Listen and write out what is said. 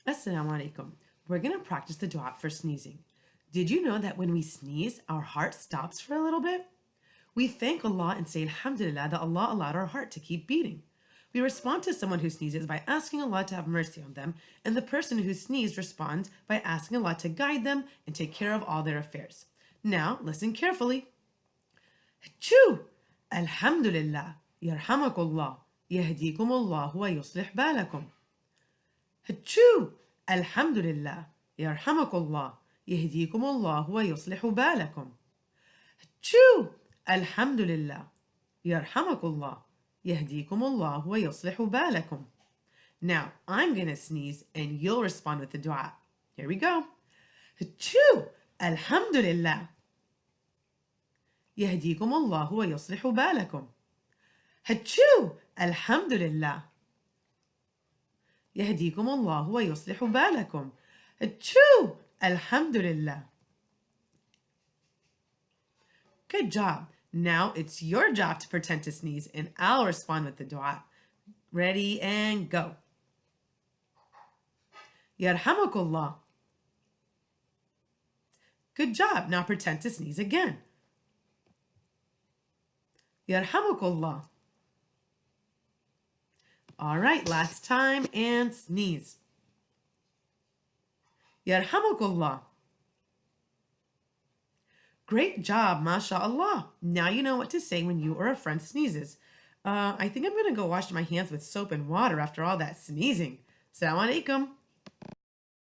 Assalamu alaikum. We're going to practice the dua for sneezing. Did you know that when we sneeze, our heart stops for a little bit? We thank Allah and say Alhamdulillah that Allah allowed our heart to keep beating. We respond to someone who sneezes by asking Allah to have mercy on them, and the person who sneezed responds by asking Allah to guide them and take care of all their affairs. Now, listen carefully. Achoo! Alhamdulillah. Yarhamakullah. Yahdikumullah wa yuslih balakum. Achoo! Alhamdulillah. Yarhamakullah. Yahdikumullah wa yuslihu balakum. Achoo! Alhamdulillah. Yarhamakullah. Yahdikumullah wa yuslihu balakum. Now, I'm going to sneeze and you'll respond with the dua. Here we go. Achoo! Alhamdulillah. Yahdikumullah wa yuslihu balakum. Achoo! Alhamdulillah. يهديكم الله ويصلح بالكم. Achoo! Alhamdulillah. Good job. Now it's your job to pretend to sneeze and I'll respond with the dua. Ready and go. Yarhamakullah. Good job. Now pretend to sneeze again. Yarhamakullah. All right, last time and sneeze. Yarhamakullah. Great job, mashallah. Now you know what to say when you or a friend sneezes. I think I'm going to go wash my hands with soap and water after all that sneezing. Assalamu alaikum.